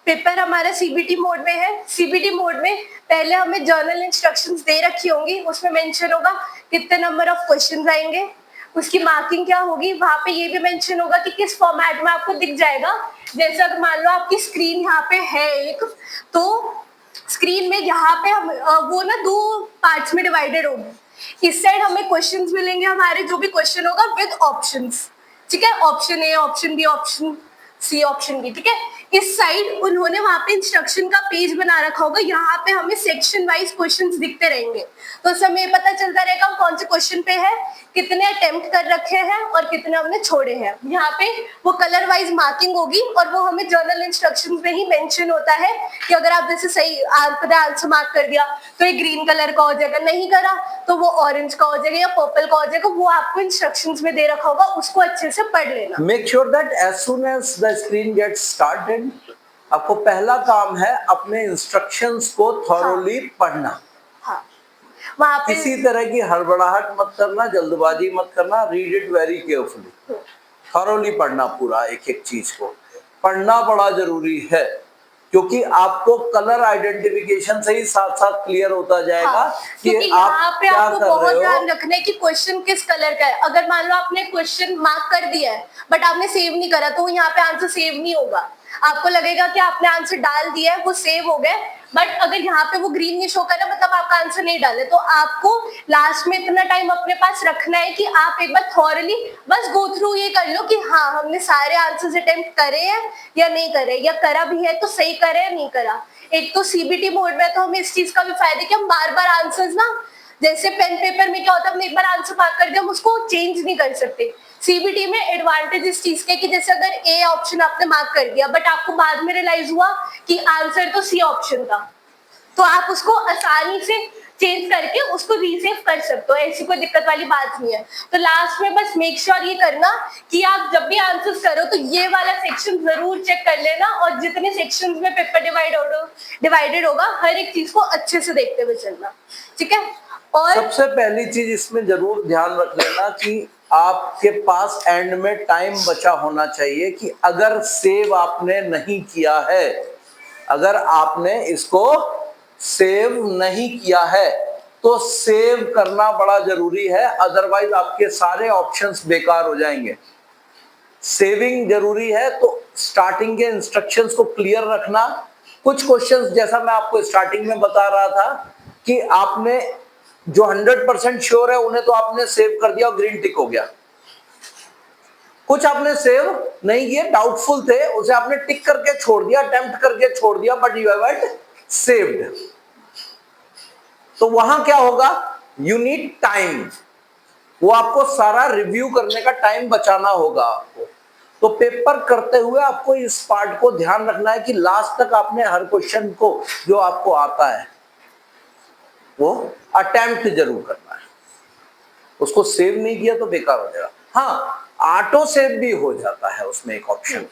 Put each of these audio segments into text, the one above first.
Paper हमारा CBT mode में है। सीबीटी मोड में पहले हमें जर्नल इंस्ट्रक्शंस दे रखी होंगी, उसमें मेंशन होगा कितने नंबर ऑफ क्वेश्चंस आएंगे, उसकी मार्किंग क्या होगी, वहां पे ये भी मेंशन होगा कि किस फॉर्मेट में आपको दिख जाएगा। जैसे अगर मान लो आपकी स्क्रीन यहाँ पे है एक, तो स्क्रीन में यहाँ पे हम वो ना दो पार्ट्स में डिवाइडेड होगी। इस साइड हमें क्वेश्चंस मिलेंगे हमारे, जो भी क्वेश्चन होगा विद ऑप्शंस, ठीक है, option A, option B, option C, option B, ठीक है। इस साइड उन्होंने वहां पे इंस्ट्रक्शन का पेज बना रखा होगा, यहाँ पे हमें सेक्शन वाइज क्वेश्चंस दिखते रहेंगे, तो उससे हमें पता चलता रहेगा हम कौन से क्वेश्चन पे है, कितने अटेम्प्ट कर रखे हैं और कितने हमने छोड़े हैं। यहाँ पे वो कलर वाइज मार्किंग होगी और वो हमें जर्नल इंस्ट्रक्शंस में ही मेंशन होता है कि अगर आप जैसे सही आंसर मार्क कर दिया तो ये ग्रीन कलर का हो जाएगा, नहीं करा तो वो ऑरेंज का हो जाएगा या पर्पल का हो जाएगा, वो आपको इंस्ट्रक्शंस में दे रखा होगा, उसको अच्छे से पढ़ लेना। Make sure that as soon as the screen gets started, आपको पहला काम है अपने इंस्ट्रक्शंस को थॉरोली पढ़ना। वहां पे किसी तरह की हड़बड़ाहट मत करना, जल्दबाजी मत करना, read it very carefully, thoroughly पढ़ना, पूरा एक एक चीज को पढ़ना बड़ा जरूरी है, क्योंकि आपको कलर आइडेंटिफिकेशन से ही साथ साथ क्लियर होता जाएगा कि आप पे क्या आपको कर बहुत रहे ध्यान हो। रखना है कि क्वेश्चन किस कलर का है। अगर मान लो आपने क्वेश्चन मार्क कर दिया है बट आपने सेव नहीं करा, तो यहाँ पे आंसर सेव नहीं होगा। आपको लगेगा कि आपने आंसर डाल दिया है, वो सेव हो गए, बट अगर यहाँ पे वो ग्रीन नहीं शो कर रहा मतलब आपका आंसर नहीं डाले। तो आपको लास्ट में इतना टाइम अपने पास रखना है कि आप एक बार थॉरली बस गो थ्रू ये कर लो कि हाँ हमने सारे आंसर्स अटेम्प्ट करे हैं या नहीं करे, या करा भी है तो सही करे या नहीं करा। एक तो सीबीटी मोड में तो हमें इस चीज का भी फायदा कि हम बार बार आंसर्स ना, जैसे पेन पेपर में क्या होता है हमने एक बार आंसर मार्क कर दिया हम उसको चेंज नहीं कर सकते। सीबीटी में एडवांटेज इस चीज के कि जैसे अगर ए ऑप्शन आपने मार्क कर दिया बट आपको बाद में रियलाइज हुआ कि आंसर तो सी ऑप्शन था, तो आप उसको आसानी से चेंज करके उसको रीसेव कर सकते हो, ऐसी कोई दिक्कत वाली बात नहीं है। तो लास्ट में बस मेक श्योर ये करना कि आप जब भी आंसर्स करो तो ये वाला सेक्शन जरूर चेक कर लेना, और जितने सेक्शंस में पेपर डिवाइडेड होगा हर एक चीज को अच्छे से देखते हुए चलना, ठीक है। और सबसे पहली चीज इसमें जरूर ध्यान रख लेना कि आपके पास एंड में टाइम बचा होना चाहिए कि अगर सेव आपने नहीं किया है, अगर आपने इसको सेव नहीं किया है तो सेव करना बड़ा जरूरी है, अदरवाइज आपके सारे ऑप्शंस बेकार हो जाएंगे। सेविंग जरूरी है, तो स्टार्टिंग के इंस्ट्रक्शंस को क्लियर रखना। कुछ क्वेश्चंस जैसा मैं आपको स्टार्टिंग में बता रहा था कि आपने जो 100% श्योर है उन्हें तो आपने सेव कर दिया और ग्रीन टिक हो गया, कुछ आपने सेव नहीं किए, डाउटफुल थे, उसे आपने टिक करके छोड़ दिया, अटेम्प्ट करके छोड़ दिया, बट यू हैवंट सेव्ड। तो वहां क्या होगा, यू नीड टाइम, वो आपको सारा रिव्यू करने का टाइम बचाना होगा आपको। तो पेपर करते हुए आपको इस पार्ट को ध्यान रखना है कि लास्ट तक आपने हर क्वेश्चन को जो आपको आता है वो अटेम्प्ट जरूर करना है। उसको सेव नहीं किया तो बेकार हो जाएगा। हाँ, ऑटो सेव भी हो जाता है उसमें एक ऑप्शन।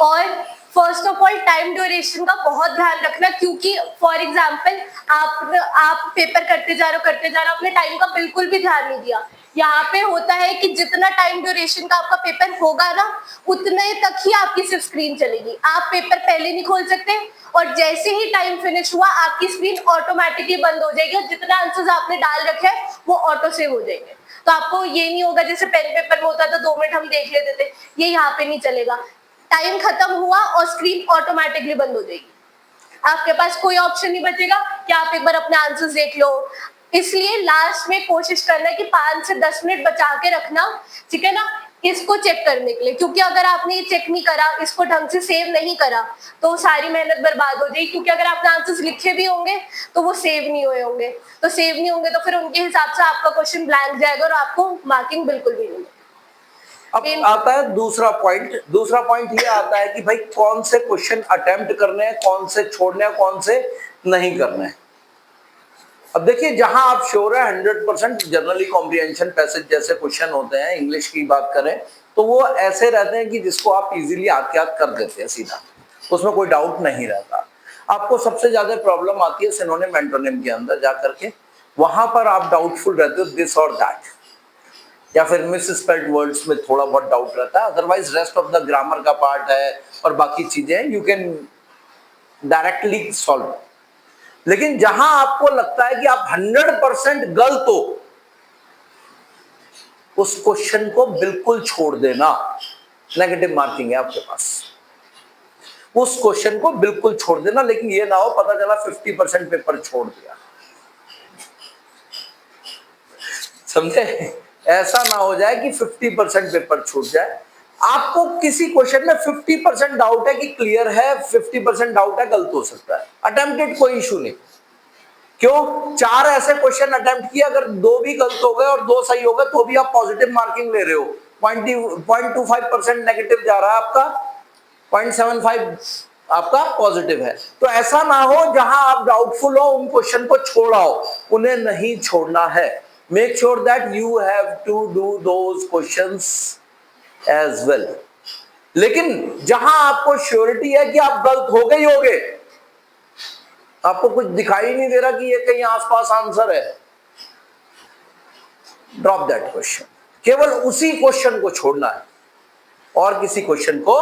और first of all time duration का बहुत ध्यान रखना, क्योंकि फॉर एग्जांपल आप पेपर करते जा रहे हो आपने टाइम का बिल्कुल भी ध्यान नहीं दिया। यहाँ पे होता है कि जितना टाइम ड्यूरेशन का आपका पेपर होगा ना उतने तक ही आपकी सिर्फ स्क्रीन चलेगी, आप पेपर पहले नहीं खोल सकते, और जैसे ही टाइम फिनिश हुआ आपकी स्क्रीन ऑटोमेटिकली बंद हो जाएगी और जितना आंसर्स आपने डाल रखे हैं वो ऑटो सेव हो जाएंगे। तो आपको ये नहीं होगा जैसे पेन पेपर में होता था 2 मिनट हम देख लेते थे, ये यहाँ पे नहीं चलेगा। टाइम खत्म हुआ और स्क्रीन ऑटोमेटिकली बंद हो जाएगी, आपके पास कोई ऑप्शन नहीं बचेगा कि आप एक बार अपने आंसर्स देख लो। इसलिए लास्ट में कोशिश करना है कि 5 से 10 मिनट बचा के रखना, ठीक है ना, इसको चेक करने के लिए, क्योंकि अगर आपने ये चेक नहीं करा, इसको ढंग से सेव नहीं करा तो सारी मेहनत बर्बाद हो जाएगी। क्योंकि अगर आपने आंसर्स लिखे भी होंगे तो वो सेव नहीं हुए होंगे, तो सेव नहीं होंगे तो फिर उनके हिसाब से आपका क्वेश्चन ब्लैंक जाएगा और आपको मार्किंग बिल्कुल भी नहीं मिलेगी। अब आता है दूसरा पॉइंट। दूसरा पॉइंट ये आता है कि भाई कौन से क्वेश्चन अटेम्प्ट करने हैं, कौन से छोड़ने हैं, कौन से नहीं करने हैं। अब देखिए, जहां आप श्योर है 100% जनरली कॉम्प्रिहेंशन पैसेज जैसे क्वेश्चन होते हैं, इंग्लिश की बात करें तो वो ऐसे रहते हैं कि जिसको आप इजीली याद कर देते हैं सीधा, उसमें कोई डाउट नहीं रहता। आपको सबसे ज्यादा प्रॉब्लम आती है सिनोनिम एंटोनिम के अंदर जाकर के, वहां पर आप डाउटफुल रहते हो दिस और दैट, या फिर मिस स्पेल्ड वर्ड्स में थोड़ा बहुत डाउट रहता है। Otherwise rest of the grammar का पार्ट है और बाकी चीजें यू कैन डायरेक्टली सॉल्व। लेकिन जहां आपको लगता है कि आप 100% गलत हो, उस क्वेश्चन को बिल्कुल छोड़ देना, नेगेटिव मार्किंग है आपके पास। उस क्वेश्चन को बिल्कुल छोड़ देना, लेकिन ये ना हो पता चला 50% पेपर छोड़ दिया, समझे? ऐसा ना हो जाए कि 50% पेपर छूट जाए। आपको किसी क्वेश्चन में 50% डाउट है कि क्लियर है, 50% डाउट है गलत हो सकता है, अटेम्प्टेड, कोई इशू नहीं। क्यों? 4 ऐसे क्वेश्चन अटेम्प्ट किए, अगर 2 भी गलत हो गए और 2 सही हो गए तो भी आप पॉजिटिव मार्किंग ले रहे हो। 0.25% नेगेटिव जा रहा है आपका, 0.75 आपका पॉजिटिव है। तो ऐसा ना हो जहां आप डाउटफुल हो उन क्वेश्चन को छोड़ाओ, उन्हें नहीं छोड़ना है। Make sure that you have to do those questions as well. लेकिन जहां आपको श्योरिटी है कि आप गलत हो गए ही होगे, आपको कुछ दिखाई नहीं दे रहा कि ये कहीं आसपास आंसर है, ड्रॉप दैट क्वेश्चन। केवल उसी क्वेश्चन को छोड़ना है और किसी क्वेश्चन को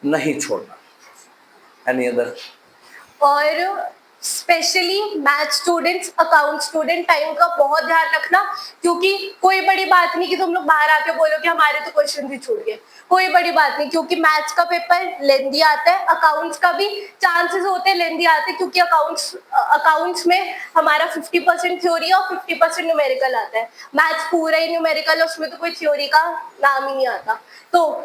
नहीं छोड़ना। Any other? और specially math students, account student, time का बहुत ध्यान रखना, क्योंकि कोई बड़ी बात नहीं कि तुम लोग बाहर आके बोलो कि हमारे तो क्वेश्चन भी छूट गए, कोई बड़ी बात नहीं, क्योंकि मैथ्स का पेपर लेंदी आता है, अकाउंट्स का भी चांसेस होते हैं लेंदी आते हैं, क्योंकि अकाउंट्स में हमारा 50% थ्योरी और 50% न्यूमेरिकल आता है। मैथ्स पूरा ही न्यूमेरिकल है, उसमें तो कोई थ्योरी का नाम ही नहीं आता। तो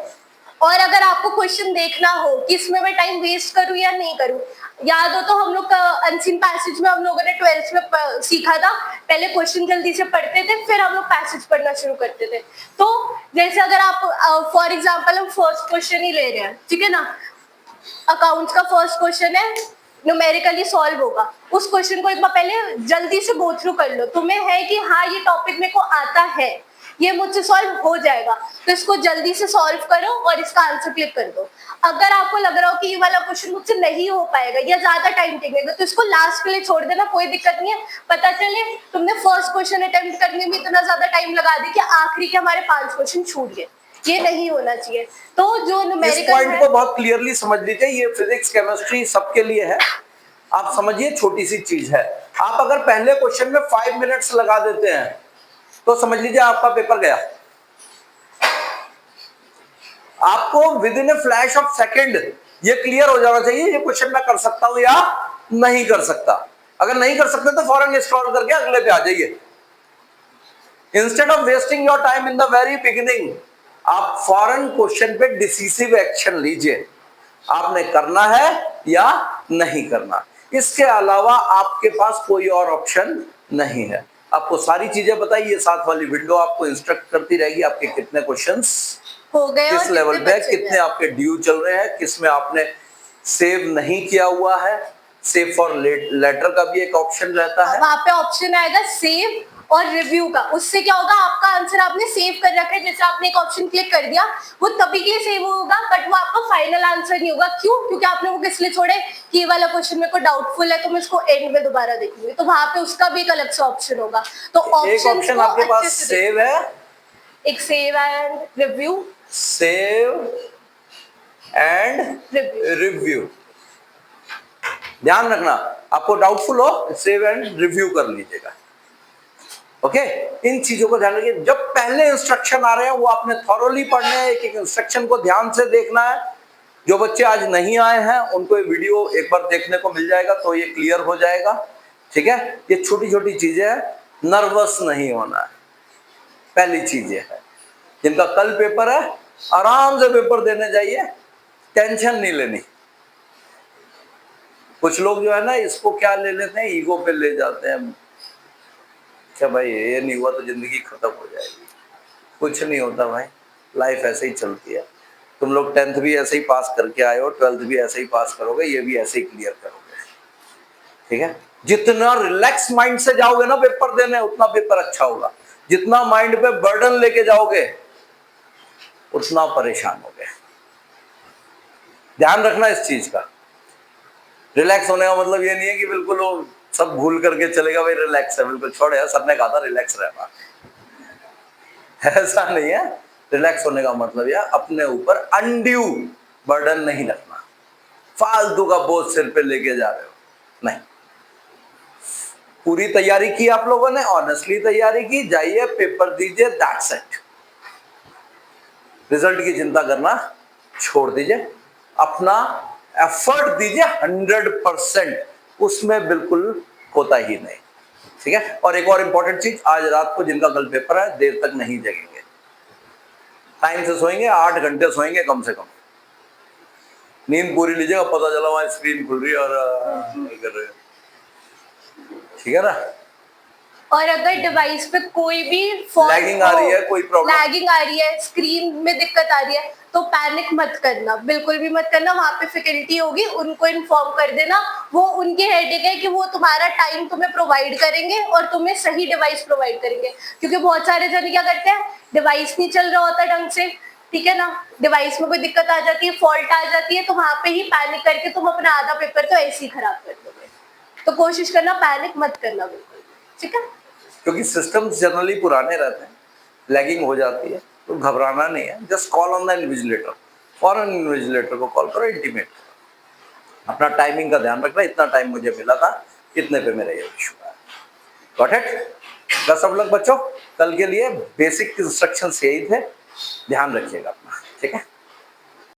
और अगर आपको क्वेश्चन देखना हो कि इसमें मैं टाइम वेस्ट करूं या नहीं करूं, याद हो तो हम लोग अनसीन पैसेज में हम लोगों ने 12th में सीखा था, पहले क्वेश्चन जल्दी से पढ़ते थे, फिर हम लोग पैसेज पढ़ना शुरू करते थे। तो जैसे अगर आप फॉर एग्जांपल हम फर्स्ट क्वेश्चन ही ले रहे हैं, ठीक है ना, अकाउंट्स का फर्स्ट क्वेश्चन है, न्यूमेरिकली सॉल्व होगा, उस क्वेश्चन को एक बार पहले जल्दी से गो थ्रू कर लो, तुम्हें है कि हाँ ये टॉपिक मेरे को आता है, ये मुझसे सॉल्व हो जाएगा, तो इसको जल्दी से सॉल्व करो और इसका आंसर क्लिक कर दो। अगर आपको लग रहा हो कि ये वाला क्वेश्चन मुझसे नहीं हो पाएगा या ज्यादा टाइम टेकेगा, तो इसको लास्ट के लिए छोड़ देना, कोई दिक्कत नहीं है। पता चले तुमने फर्स्ट क्वेश्चन अटेम्प्ट करने में इतना ज्यादा टाइम लगा दी कि आखिरी के हमारे 5 क्वेश्चन छूट गए, ये नहीं होना चाहिए। तो जो इस न्यूमेरिकल पॉइंट को बहुत क्लियरली समझ लीजिए, ये फिजिक्स केमिस्ट्री सबके लिए है, आप समझिए छोटी सी चीज है। आप अगर पहले क्वेश्चन में 5 मिनट्स लगा देते हैं तो समझ लीजिए आपका पेपर गया। आपको with in A flash of second ये क्लियर हो जाना चाहिए ये क्वेश्चन मैं कर सकता हूं या नहीं कर सकता। अगर नहीं कर सकते तो फौरन स्क्रॉल करके अगले पे आ जाइए। Instead of wasting your time in the very beginning, आप फौरन क्वेश्चन पे डिसीसिव एक्शन लीजिए, आपने करना है या नहीं करना। इसके अलावा आपके पास कोई और ऑप्शन नहीं है। आपको सारी चीजें बताइए, ये साथ वाली विंडो आपको इंस्ट्रक्ट करती रहेगी आपके कितने क्वेश्चंस हो गए, किस लेवल पे, कितने आपके ड्यू चल रहे हैं, किस में आपने सेव नहीं किया हुआ है। सेव फॉर लेटर का भी एक ऑप्शन रहता है, वहां पे ऑप्शन आएगा सेव और रिव्यू का। उससे क्या होगा, आपका आंसर आपने सेव कर रखा है, जैसे आपने एक ऑप्शन क्लिक कर दिया वो तभी के लिए सेव होगा, बट वो आपका फाइनल आंसर नहीं होगा। क्यों? क्योंकि आपने वो किस लिए छोड़े कि ये वाला क्वेश्चन मेरे को डाउटफुल है तो मैं इसको एंड में दोबारा देखूंगी, तो वहां पे उसका भी एक अलग से ऑप्शन होगा। तो एक ऑप्शन आपके पास सेव है, एक save and review, save and review. ध्यान रखना, आपको डाउटफुल हो सेव एंड रिव्यू कर लीजिएगा। ओके, इन चीजों को ध्यान रखिए। जब पहले इंस्ट्रक्शन आ रहे हैं वो आपने थॉरोली पढ़ना है, एक एक इंस्ट्रक्शन को ध्यान से देखना है। जो बच्चे आज नहीं आए हैं उनको ये वीडियो एक बार देखने को मिल जाएगा तो ये क्लियर हो जाएगा। ठीक है, ये छोटी छोटी चीजें हैं, नर्वस नहीं होना है, पहली चीज ये है। जिनका कल पेपर है आराम से पेपर देने जाइए, टेंशन नहीं लेनी। कुछ लोग जो है ना इसको क्या ले लेते हैं, ईगो पे ले जाते हैं, क्या भाई ये नहीं हुआ तो जिंदगी खत्म हो जाएगी। कुछ नहीं होता भाई, लाइफ ऐसे ही चलती है। तुम लोग 10th भी ऐसे ही पास करके आए हो, 12th भी ऐसे ही पास करोगे, ये भी ऐसे ही क्लियर करोगे। ठीक है, जितना रिलैक्स माइंड से जाओगे ना पेपर देने उतना पेपर अच्छा होगा। जितना माइंड पे बर्डन लेके जाओगे उतना परेशान होगे। ध्यान रखना इस चीज का। रिलैक्स होने का मतलब ये नहीं है कि बिल्कुल वो सब भूल करके चलेगा भाई रिलैक्स है, बिल्कुल छोड़ यार, सबने कहा था रिलैक्स रहना, ऐसा नहीं है। रिलैक्स होने का मतलब यह अपने ऊपर अनड्यू बर्डन नहीं रखना। फालतू का बोझ सिर पे लेके जा रहे हो, नहीं। पूरी तैयारी की आप लोगों ने, ऑनेस्टली तैयारी की, जाइए पेपर दीजिए, दैट्स इट। रिजल्ट की चिंता करना छोड़ दीजिए, अपना एफर्ट दीजिए 100%, उसमें बिल्कुल होता ही नहीं, ठीक है। और एक और इंपॉर्टेंट चीज, आज रात को जिनका कल पेपर है देर तक नहीं जगेंगे, टाइम से सोएंगे, 8 घंटे सोएंगे कम से कम, नींद पूरी लीजिएगा, पता चला वहां स्क्रीन खुल रही है और कर रहे हैं, ठीक है ना। और अगर डिवाइस पे कोई भी लैगिंग आ रही है, कोई प्रॉब्लम, लैगिंग आ रही है, स्क्रीन में दिक्कत आ रही है, तो पैनिक मत करना, बिल्कुल भी मत करना। वहां पे फैकल्टी होगी, उनको इन्फॉर्म कर देना, वो उनके हेडेक है कि वो तुम्हारा टाइम तुम्हें प्रोवाइड करेंगे और तुम्हें सही डिवाइस प्रोवाइड करेंगे। क्योंकि बहुत सारे जन क्या करते हैं, डिवाइस नहीं चल रहा होता ढंग से, ठीक है ना, डिवाइस में कोई दिक्कत आ जाती है, फॉल्ट आ जाती है, तो वहां पे ही पैनिक करके तुम अपना आधा पेपर तो ऐसे ही खराब कर दोगे। तो कोशिश करना पैनिक मत करना बिल्कुल, ठीक है। क्योंकि सिस्टम्स जनरली पुराने रहते हैं, लैगिंग हो जाती है, तो घबराना नहीं है, just call on the invigilator, foreign invigilator को कॉल करो, इंटीमेट करो, अपना टाइमिंग का ध्यान रखना, इतना टाइम मुझे मिला था, इतने पे मेरा ये इशू है, गॉट इट। बस सब लोग बच्चों, कल के लिए बेसिक इंस्ट्रक्शंस यही थे, ध्यान रखिएगा अपना, ठीक है।